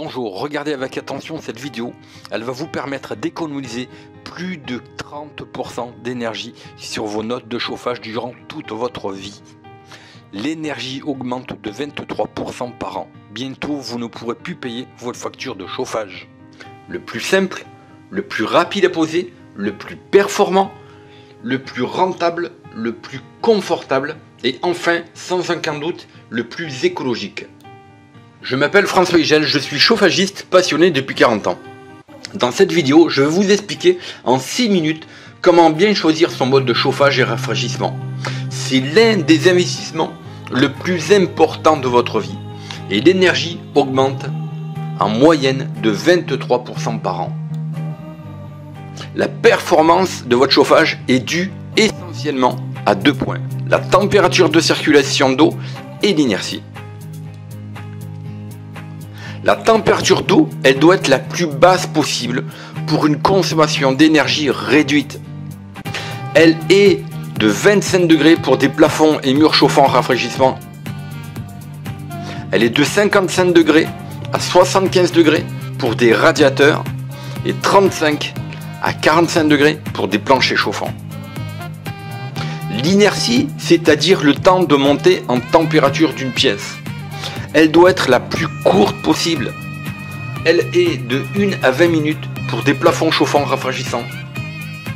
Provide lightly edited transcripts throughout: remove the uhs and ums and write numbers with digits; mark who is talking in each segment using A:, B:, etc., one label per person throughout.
A: Bonjour, regardez avec attention cette vidéo, elle va vous permettre d'économiser plus de 30% d'énergie sur vos notes de chauffage durant toute votre vie. L'énergie augmente de 23% par an. Bientôt, vous ne pourrez plus payer votre facture de chauffage. Le plus simple, le plus rapide à poser, le plus performant, le plus rentable, le plus confortable et enfin, sans aucun doute, le plus écologique. Je m'appelle François Higel, je suis chauffagiste passionné depuis 40 ans. Dans cette vidéo, je vais vous expliquer en 6 minutes comment bien choisir son mode de chauffage et rafraîchissement. C'est l'un des investissements le plus important de votre vie et l'énergie augmente en moyenne de 23% par an. La performance de votre chauffage est due essentiellement à 2 points, la température de circulation d'eau et l'inertie. La température d'eau, elle doit être la plus basse possible pour une consommation d'énergie réduite. Elle est de 25 degrés pour des plafonds et murs chauffants rafraîchissement. Elle est de 55 degrés à 75 degrés pour des radiateurs et 35 à 45 degrés pour des planchers chauffants. L'inertie, c'est-à-dire le temps de monter en température d'une pièce. Elle doit être la plus courte possible. Elle est de 1 à 20 minutes pour des plafonds chauffants rafraîchissants,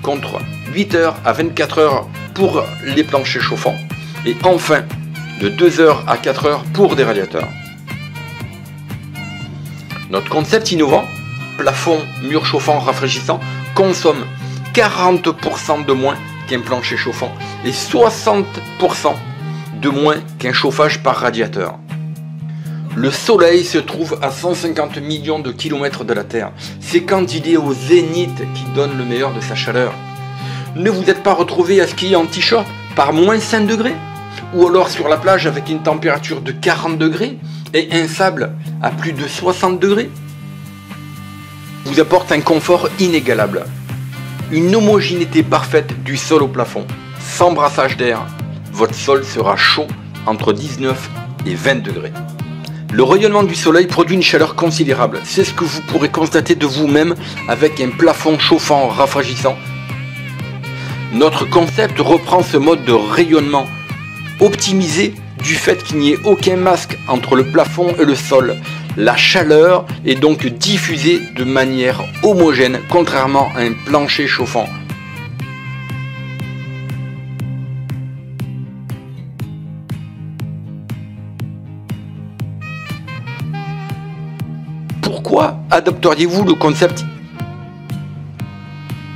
A: contre 8 heures à 24 heures pour les planchers chauffants, et enfin de 2 heures à 4 heures pour des radiateurs. Notre concept innovant, plafond, mur chauffant rafraîchissant, consomme 40% de moins qu'un plancher chauffant et 60% de moins qu'un chauffage par radiateur. Le soleil se trouve à 150 millions de kilomètres de la Terre. C'est quand il est au zénith qu'il donne le meilleur de sa chaleur. Ne vous êtes pas retrouvé à skier en t-shirt par moins 5 degrés? Ou alors sur la plage avec une température de 40 degrés et un sable à plus de 60 degrés? Vous apporte un confort inégalable. Une homogénéité parfaite du sol au plafond. Sans brassage d'air, votre sol sera chaud entre 19 et 20 degrés. Le rayonnement du soleil produit une chaleur considérable. C'est ce que vous pourrez constater de vous-même avec un plafond chauffant rafraîchissant. Notre concept reprend ce mode de rayonnement optimisé du fait qu'il n'y ait aucun masque entre le plafond et le sol. La chaleur est donc diffusée de manière homogène, contrairement à un plancher chauffant. Pourquoi adopteriez-vous le concept?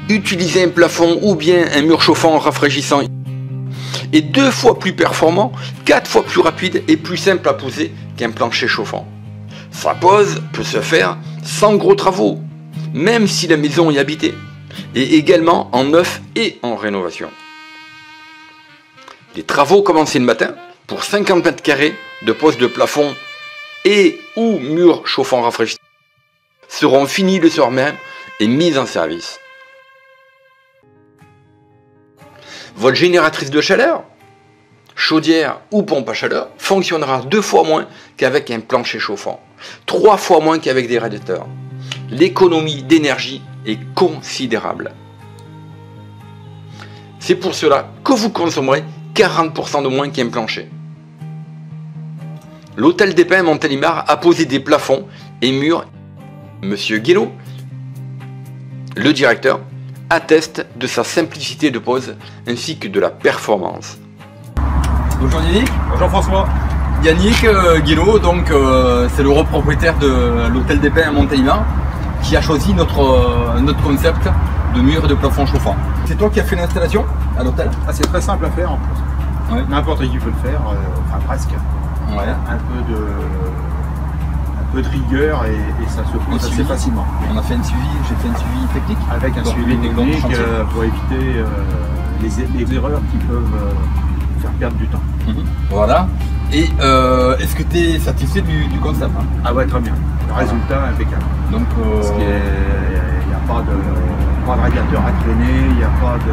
A: Utiliser un plafond ou bien un mur chauffant rafraîchissant est 2 fois plus performant, 4 fois plus rapide et plus simple à poser qu'un plancher chauffant. Sa pose peut se faire sans gros travaux, même si la maison est habitée, et également en neuf et en rénovation. Les travaux commencés le matin pour 50 mètres carrés de pose de plafond et ou mur chauffant rafraîchissant seront finis le soir même et mis en service. Votre génératrice de chaleur, chaudière ou pompe à chaleur, fonctionnera 2 fois moins qu'avec un plancher chauffant, 3 fois moins qu'avec des radiateurs. L'économie d'énergie est considérable. C'est pour cela que vous consommerez 40% de moins qu'un plancher. L'Hôtel des Pins Montélimar a posé des plafonds et murs. Monsieur Guélo, le directeur, atteste de sa simplicité de pose ainsi que de la performance.
B: Bonjour Yannick.
C: Bonjour François.
B: Yannick Guélo, donc c'est le propriétaire de l'Hôtel des Pins à Montélimar qui a choisi notre concept de mur et de plafond chauffant. C'est toi qui as fait l'installation à l'hôtel?
C: C'est très simple à faire en plus.
B: Ouais.
C: N'importe qui peut le faire, enfin presque.
B: Ouais.
C: Un peu de rigueur et ça se fait assez facilement.
B: On a fait un suivi, j'ai fait un suivi technique.
C: Avec un suivi technique pour éviter les erreurs qui peuvent faire perdre du temps.
B: Voilà. Et est-ce que tu es satisfait du concept?
C: Ah ouais, très bien. Le résultat est impeccable.
B: Donc,
C: il n'y a pas de radiateur à traîner, il n'y a pas de...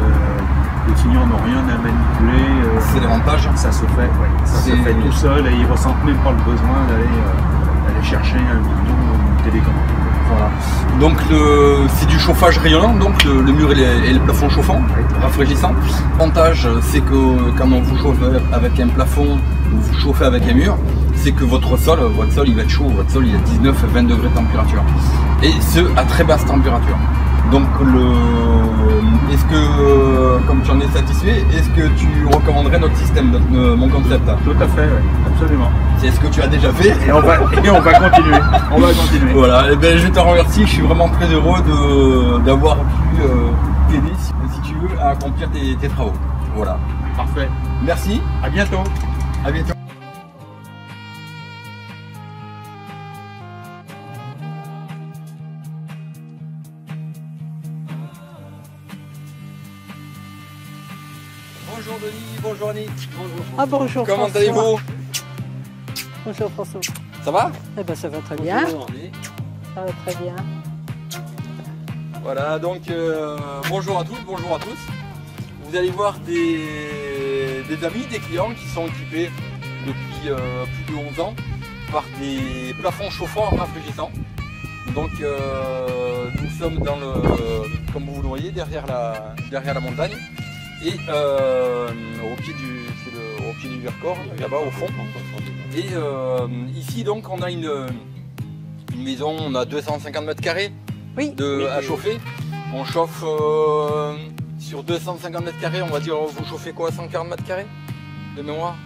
C: Les clients n'ont rien à manipuler.
B: C'est l'avantage.
C: Ça se fait, ça se fait tout seul et ils ne ressentent même pas le besoin d'aller chercher un bouton ou une
B: Donc c'est du chauffage rayonnant, donc le mur et le plafond chauffant, rafraîchissant. L'avantage c'est que quand on vous chauffe avec un plafond, vous chauffez avec un mur, c'est que votre sol il va être chaud, votre sol il est à 19-20 degrés de température. Et ce à très basse température. Donc est-ce que, comme tu en es satisfait, est-ce que tu recommanderais notre système, mon concept?
C: Tout à fait, oui, absolument.
B: C'est ce que tu as déjà fait.
C: Et on va continuer. On va continuer.
B: Voilà, et ben, je te remercie, je suis vraiment très heureux d'avoir pu t'aider, si tu veux, à accomplir tes travaux. Voilà.
C: Parfait.
B: Merci.
C: À bientôt.
B: À bientôt. Bonjour Denis, bonjour Annie.
D: Bonjour. Ah bonjour.
B: Comment allez-vous?
D: Bonjour François.
B: Ça va?
D: Eh ben ça va très bien.
B: Bonjour.
D: Ça va très bien.
B: Voilà, donc bonjour à toutes, bonjour à tous. Vous allez voir des amis, des clients qui sont équipés depuis plus de 11 ans par des plafonds chauffants rafraîchissants. Donc nous sommes dans comme vous le voyez, derrière la montagne. Et au pied du Vercors, là-bas au fond. Et ici donc on a une maison, on a 250 mètres carrés à chauffer. On chauffe sur 250 mètres carrés, on va dire, vous chauffez quoi, 140 mètres carrés de mémoire?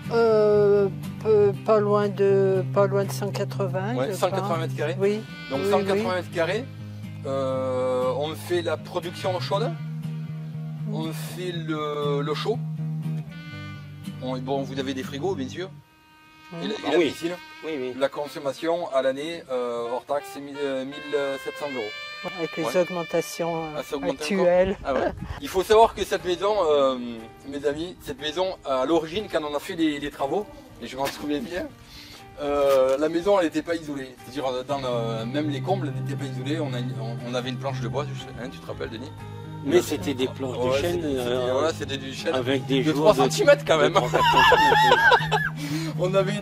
D: Pas loin de 180.
B: Ouais, 180 mètres carrés.
D: Oui.
B: Donc 180 mètres carrés, on fait la production chaude. On fait le chaud. Bon, vous avez des frigos, bien sûr. Et la piscine.
E: Oui, oui.
B: La consommation à l'année, hors taxe, c'est 1700 €.
D: Avec les augmentations
B: augmente
D: actuelles.
B: Ah ouais. Il faut savoir que cette maison, mes amis, cette maison, à l'origine, quand on a fait les travaux, et je m'en souviens bien, la maison, elle n'était pas isolée. C'est-à-dire, même les combles n'étaient pas isolés. On avait une planche de bois, tu te rappelles, Denis?
E: Mais c'était des planches de chêne,
B: c'était du chêne
E: avec des
B: de 3 cm quand même. On avait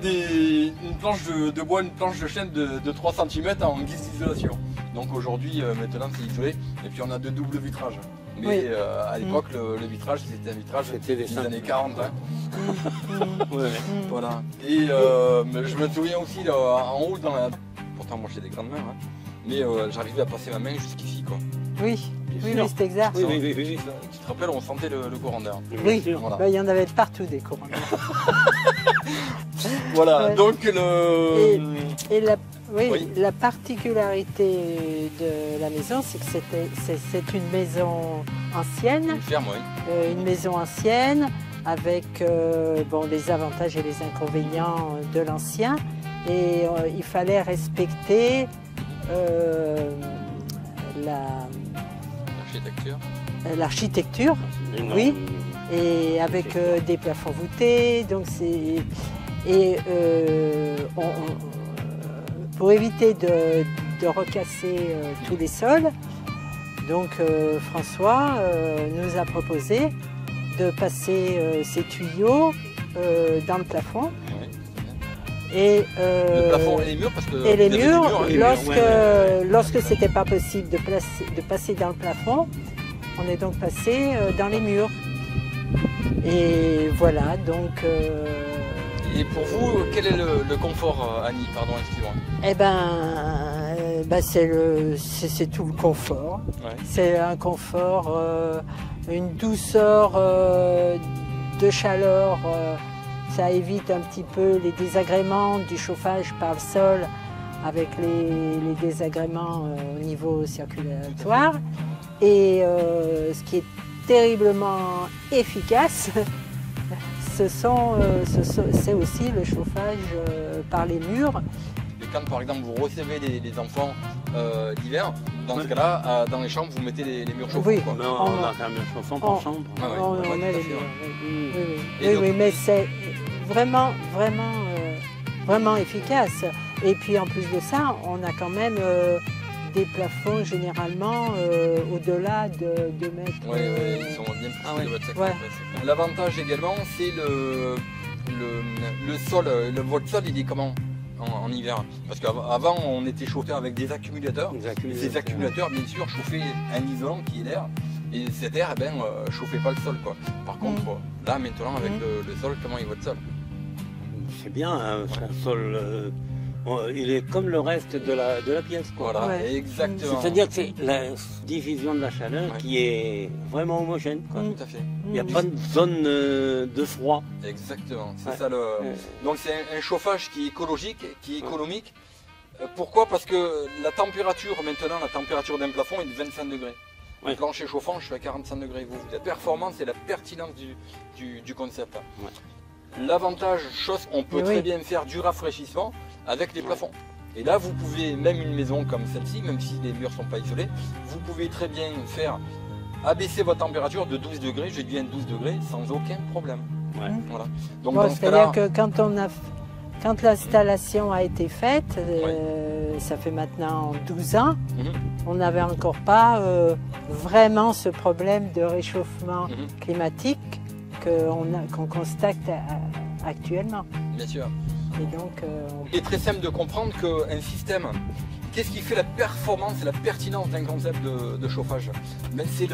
B: une planche de bois, une planche de chêne de 3 cm en guise d'isolation. Donc aujourd'hui, maintenant c'est isolé. Et puis on a de doubles vitrages. Mais à l'époque, le vitrage, c'était un vitrage des années 40. Hein. Voilà. Et je me souviens aussi là, en haut, pourtant moi j'ai des grandes mains, hein. Mais j'arrivais à passer ma main jusqu'ici, quoi.
D: Oui. Oui, c'est exact.
B: Oui. Tu te rappelles, on sentait le courant d'air.
D: Oui, voilà. Il y en avait partout des courants d'air.
B: Voilà, donc
D: la particularité de la maison, c'est que c'est une maison ancienne.
B: Une ferme, oui.
D: Une maison ancienne avec les avantages et les inconvénients de l'ancien. Et il fallait respecter l'architecture, oui, et avec des plafonds voûtés, donc pour éviter de recasser tous les sols, donc François nous a proposé de passer ces tuyaux dans le plafond. Et
B: le plafond et les murs, parce que
D: et les murs, lorsque c'était pas possible de passer dans le plafond, on est donc passé dans les murs. Et voilà, donc.
B: Et pour vous, quel est le confort, Annie? Pardon, excusez-moi.
D: Eh ben, c'est tout le confort. Ouais. C'est un confort, une douceur de chaleur. Ça évite un petit peu les désagréments du chauffage par le sol avec les désagréments au niveau circulatoire. Et ce qui est terriblement efficace, c'est aussi le chauffage par les murs.
B: Et quand par exemple vous recevez les enfants l'hiver, dans ce cas-là, dans les chambres, vous mettez les murs chauffants.
D: Oui,
E: on a fait un mur chauffant par chambre.
D: On met les murs. Oui, mais c'est vraiment efficace. Et puis en plus de ça, on a quand même des plafonds généralement au-delà de 2 mètres.
B: Oui, ils sont bien plus de votre secteur. L'avantage également, c'est le sol. Votre sol, il est comment? en hiver. Parce qu'avant, on était chauffé avec des accumulateurs. Ces accumulateurs, bien sûr, chauffaient un isolant qui est l'air. Et cet air, eh ben, chauffait pas le sol, quoi. Par contre, là, maintenant, avec le sol, comment est votre sol?
E: C'est bien, hein, c'est un sol. Il est comme le reste de la pièce, quoi.
B: Voilà,
D: Ouais.
B: exactement.
E: C'est-à-dire que c'est la division de la chaleur qui est vraiment homogène, quoi.
B: Tout à fait.
E: Il n'y a pas de zone de froid.
B: Exactement. C'est
E: Ouais.
B: ça le. Donc c'est un chauffage qui est écologique, qui est économique. Pourquoi? Parce que la température maintenant, la température d'un plafond est de 25 degrés.
E: Ouais.
B: Le plancher chauffant, je suis à 45 degrés. La performance et la pertinence du concept.
E: Ouais.
B: L'avantage, chose, on peut
D: Mais
B: très
D: oui.
B: bien faire du rafraîchissement avec les plafonds. Et là, vous pouvez, même une maison comme celle-ci, même si les murs ne sont pas isolés, vous pouvez très bien faire abaisser votre température de 12 degrés, je dis bien 12 degrés, sans aucun problème.
E: Ouais.
B: Voilà. Donc
D: Bon,
B: dans ce
D: c'est-à-dire
B: cas-là,
D: que quand l'installation a été faite, ça fait maintenant 12 ans,
B: Mhm.
D: on n'avait encore pas vraiment ce problème de réchauffement
B: Mhm.
D: climatique qu'on constate actuellement.
B: bien sûr.
D: Et donc,
B: Il est très simple de comprendre qu'un système, qu'est-ce qui fait la performance et la pertinence d'un concept de chauffage? Ben, c'est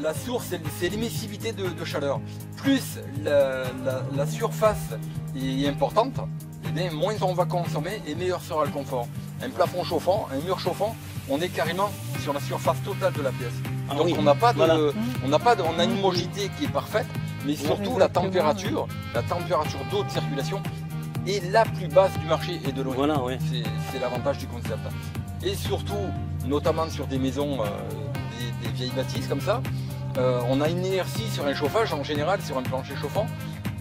B: la source, c'est l'émissivité de chaleur. Plus la surface est importante, et bien, moins on va consommer et meilleur sera le confort. Un plafond chauffant, un mur chauffant, on est carrément sur la surface totale de la pièce.
E: Ah
B: Donc
E: oui.
B: on n'a pas de,
E: Voilà.
B: on a une homogénéité qui est parfaite, mais surtout la température d'eau de circulation est la plus basse du marché et de loin.
E: Voilà, ouais.
B: C'est l'avantage du concept. Et surtout, notamment sur des maisons, des vieilles bâtisses comme ça, on a une inertie sur un chauffage en général, sur un plancher chauffant,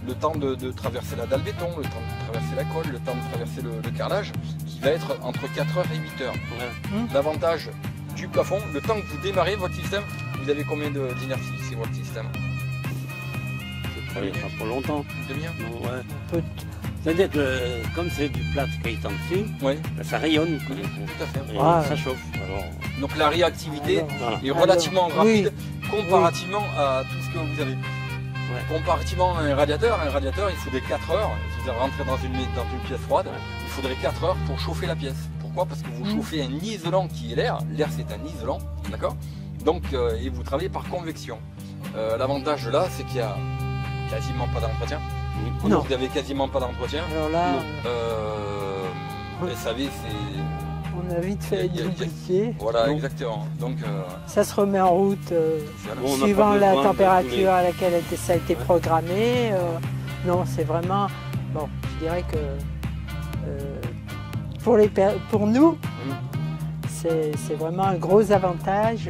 B: le temps de traverser la dalle béton, le temps de traverser la colle, le temps de traverser le carrelage, qui va être entre 4 heures et 8 heures.
E: Ouais.
B: L'avantage du plafond, le temps que vous démarrez votre système, vous avez combien d'inertie sur votre système?
E: Ça travaillera pas longtemps.
B: Une demi-heure?
E: Non, ouais.
D: peut-
E: C'est-à-dire que comme c'est du plâtre qui est en dessus,
B: Oui,
E: ben, ça rayonne, quoi.
B: tout à fait.
E: Et
D: Ah,
E: ça chauffe. Alors,
B: Donc la réactivité
D: Alors,
E: voilà.
B: est relativement
D: Alors,
B: rapide comparativement à tout ce que vous avez. Comparativement à un radiateur, il faudrait 4 heures. Si vous rentrez dans une pièce froide, il faudrait 4 heures pour chauffer la pièce. Pourquoi? Parce que vous chauffez un isolant qui est l'air. L'air c'est un isolant, d'accord? Donc, et vous travaillez par convection. L'avantage de là, c'est qu'il n'y a quasiment pas d'entretien.
D: Non.
B: Vous n'avez quasiment pas d'entretien.
D: Alors là,
B: SAV, c'est...
D: on a vite fait
B: Il y a-
D: d'oublier.
B: Voilà,
E: Non.
B: exactement. Donc,
D: Ça se remet en route
B: voilà.
E: Bon, on n'a
D: suivant
E: pas
D: la
E: besoin de
D: température à laquelle ça a été
E: Ouais.
D: programmé. Non, c'est vraiment... Bon, je dirais que pour nous, c'est vraiment un gros avantage.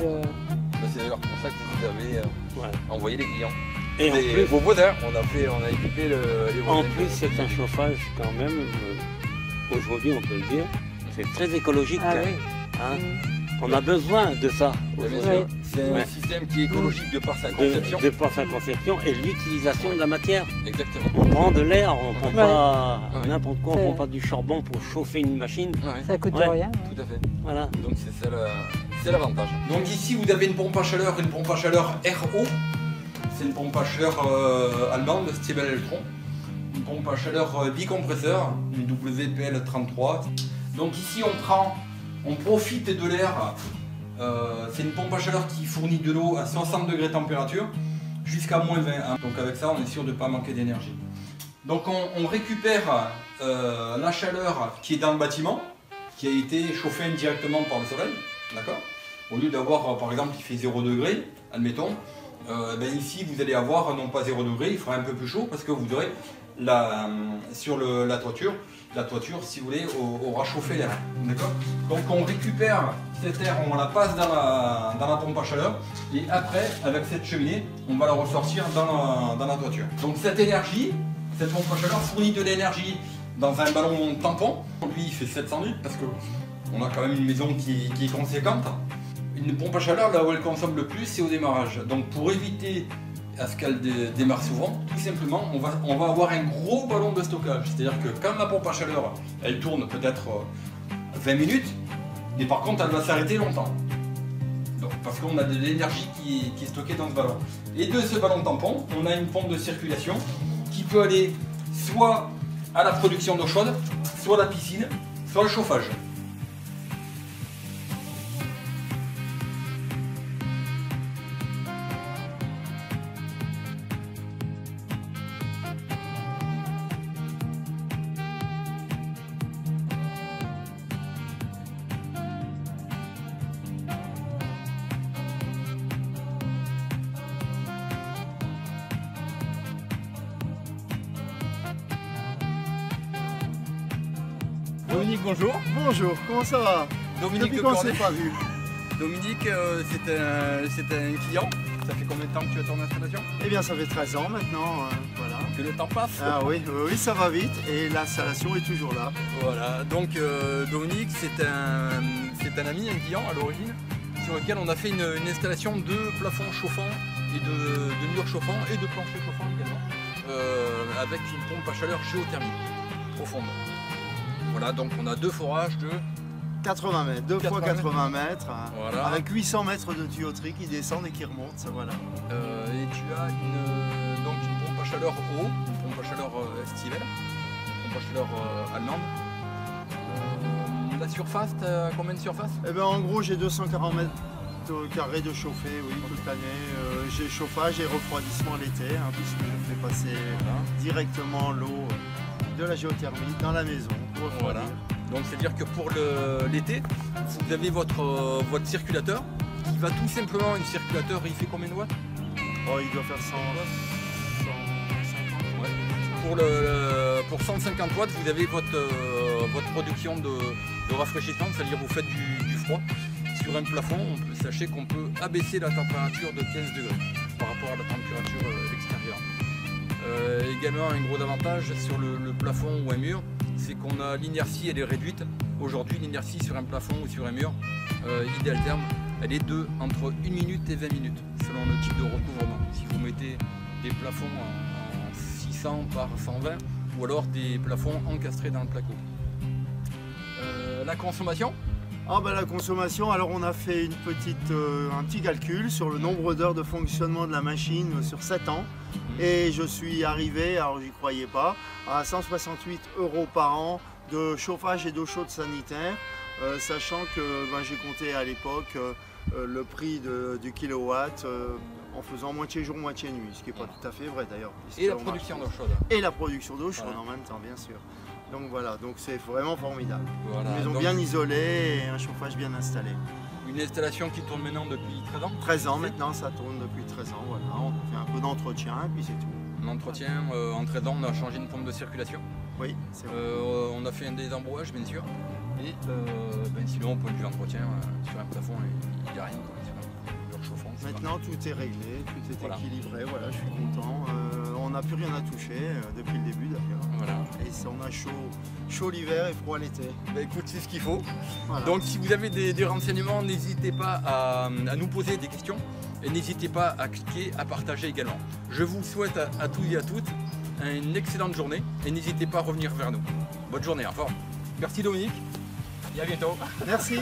B: C'est d'ailleurs pour ça que vous avez
E: Ouais.
B: envoyé les clients.
E: Et en plus,
B: Vos voisins, on a équipé les voisins.
E: en plus, c'est un chauffage quand même, aujourd'hui on peut le dire, c'est très écologique.
D: Ah
E: hein.
D: oui.
E: Hein. On a besoin de ça
B: Ouais, bien
E: aujourd'hui.
B: sûr. C'est un
E: Ouais.
B: système qui est écologique de par sa conception.
E: De par sa conception et l'utilisation de la matière.
B: Exactement.
E: On prend de l'air, on prend
D: Ouais.
E: pas
B: Ouais.
E: n'importe quoi, on
D: C'est-
E: prend pas du charbon pour chauffer une machine.
B: Ouais,
D: Ça coûte
E: Ouais.
D: rien.
B: tout à fait.
E: Voilà.
B: Donc c'est l'avantage. Donc ici vous avez une pompe à chaleur RO. C'est une pompe à chaleur allemande, Stiebel Electron. Une pompe à chaleur bicompresseur, une WPL33. Donc ici on profite de l'air. C'est une pompe à chaleur qui fournit de l'eau à 60 degrés température jusqu'à moins 20. Hein. Donc avec ça on est sûr de ne pas manquer d'énergie. Donc on récupère la chaleur qui est dans le bâtiment, qui a été chauffée indirectement par le soleil, d'accord? Au lieu d'avoir par exemple il fait 0 degré, admettons, ben ici vous allez avoir non pas 0 degré, il fera un peu plus chaud parce que vous aurez sur la toiture, si vous voulez aura chauffé l'air, d'accord? Donc on récupère cet air, on la passe dans la pompe à chaleur et après avec cette cheminée on va la ressortir dans la toiture. Donc cette énergie, cette pompe à chaleur fournit de l'énergie dans un ballon tampon. Lui il fait 700 litres parce que on a quand même une maison qui est conséquente. Une pompe à chaleur, là où elle consomme le plus, c'est au démarrage. Donc pour éviter à ce qu'elle démarre souvent, tout simplement, on va avoir un gros ballon de stockage. C'est-à-dire que quand la pompe à chaleur, elle tourne peut-être 20 minutes, mais par contre elle va s'arrêter longtemps. Donc, parce qu'on a de l'énergie qui est stockée dans ce ballon. Et de ce ballon tampon, on a une pompe de circulation qui peut aller soit à la production d'eau chaude, soit la piscine, soit le chauffage. Dominique, bonjour.
F: Bonjour, comment ça va?
B: Dominique
F: Depuis
B: de
F: quand on
B: Cornet.
F: s'est pas vu?
B: Dominique, c'est un client. Ça fait combien de temps que tu as ton installation?
F: Eh bien ça fait 13 ans maintenant, voilà.
B: Que le temps passe.
F: Ah oui, oui, ça va vite et l'installation est toujours là.
B: Voilà, donc Dominique, c'est un ami, un client à l'origine, sur lequel on a fait une installation de plafond chauffant et de murs chauffants et de planchers chauffants également, avec une pompe à chaleur géothermique profonde. Voilà, donc on a deux forages de
F: 80 mètres, 2 fois 80 mètres,
B: Voilà.
F: avec 800 mètres de tuyauterie qui descendent et qui remontent, ça voilà.
B: et tu as donc une pompe à chaleur eau, une pompe à chaleur estivale, une pompe à chaleur allemande. La surface, t'as combien de surface?
F: Eh bien en gros j'ai 240 mètres carrés de chauffé, oui, toute l'année. J'ai chauffage et refroidissement l'été, puisque je fais passer directement l'eau de la géothermie dans la maison pour refroidir.
B: Voilà. Donc c'est à dire que pour l'été, vous avez votre circulateur qui va tout simplement, un circulateur, il fait combien de watts?
F: Oh, il doit faire 100, 150.
B: Ouais. Pour 150 watts, vous avez votre production de rafraîchissement, c'est-à-dire vous faites du froid. Sur un plafond, sachez qu'on peut abaisser la température de 15 degrés par rapport à la température extérieure. Également un gros avantage sur le plafond ou un mur, c'est qu'on a l'inertie, elle est réduite. Aujourd'hui, l'inertie sur un plafond ou sur un mur, idéal terme, elle est entre 1 minute et 20 minutes, selon le type de recouvrement. Si vous mettez des plafonds en 600 par 120, ou alors des plafonds encastrés dans le placo. La consommation?
F: Ah bah la consommation, alors on a fait un petit calcul sur le nombre d'heures de fonctionnement de la machine sur 7 ans. Et je suis arrivé, alors j'y croyais pas, à 168 € par an de chauffage et d'eau chaude sanitaire, sachant que j'ai compté à l'époque le prix du kilowatt en faisant moitié jour, moitié nuit, ce qui n'est pas tout à fait vrai d'ailleurs.
B: Et la production d'eau chaude.
F: Et la production d'eau chaude en même temps, bien sûr. Donc voilà, donc c'est vraiment formidable.
B: Voilà,
F: Une maison
B: donc,
F: bien isolée et un chauffage bien installé.
B: Une installation qui tourne maintenant depuis 13 ans?
F: 13 ans maintenant, ça tourne depuis 13 ans, voilà. On fait un peu d'entretien et puis c'est tout.
B: L'entretien, en 13 ans, on a changé une pompe de circulation.
F: Oui, c'est vrai.
B: On a fait un désembrouage, bien sûr. Et sinon, au point de vue entretien, sur un plafond, il n'y a rien. Mur chauffant,
F: maintenant, tout est réglé, tout est équilibré, voilà, je suis content. On n'a plus rien à toucher depuis le début d'ailleurs.
B: Voilà.
F: Et on a chaud l'hiver et froid l'été.
B: Bah écoute, c'est ce qu'il faut.
F: Voilà.
B: Donc si vous avez des renseignements, n'hésitez pas à nous poser des questions et n'hésitez pas à cliquer, à partager également. Je vous souhaite à tous et à toutes une excellente journée et n'hésitez pas à revenir vers nous. Bonne journée, au revoir. Merci Dominique et à bientôt.
F: Merci.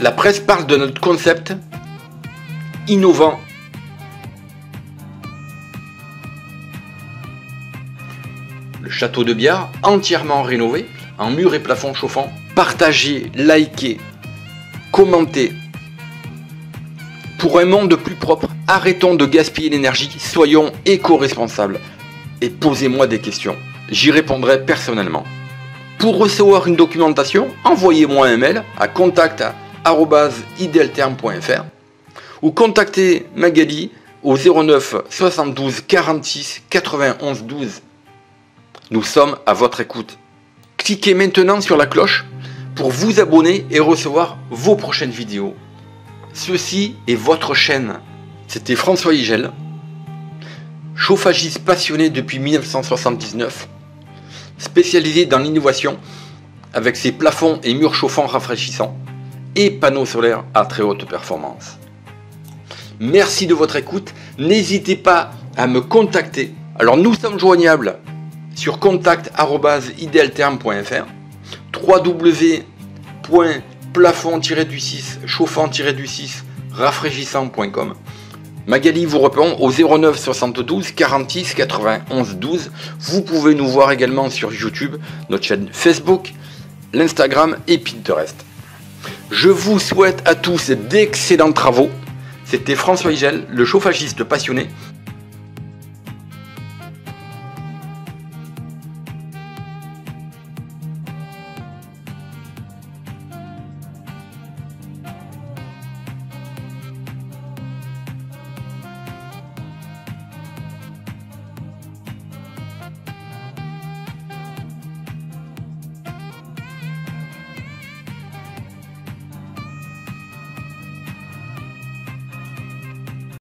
A: La presse parle de notre concept innovant. Le château de Biard, entièrement rénové, en murs et plafonds chauffants. Partagez, likez, commentez. Pour un monde plus propre, arrêtons de gaspiller l'énergie, soyons éco-responsables. Et posez-moi des questions, j'y répondrai personnellement. Pour recevoir une documentation, envoyez-moi un mail à contact@idealterm.fr ou contactez Magali au 09 72 46 91 12. Nous sommes à votre écoute. Cliquez maintenant sur la cloche pour vous abonner et recevoir vos prochaines vidéos. Ceci est votre chaîne. C'était François Igel, chauffagiste passionné depuis 1979, spécialisé dans l'innovation avec ses plafonds et murs chauffants rafraîchissants et panneaux solaires à très haute performance. Merci de votre écoute. N'hésitez pas à me contacter. Alors nous sommes joignables sur contact@idealterm.fr, www.plafond-du-6 chauffant-du-6 rafraîchissant.com. Magali vous répond au 09 72 46 91 12. Vous pouvez nous voir également sur YouTube, notre chaîne Facebook, l'Instagram et Pinterest. Je vous souhaite à tous d'excellents travaux. C'était François Igel, le chauffagiste passionné.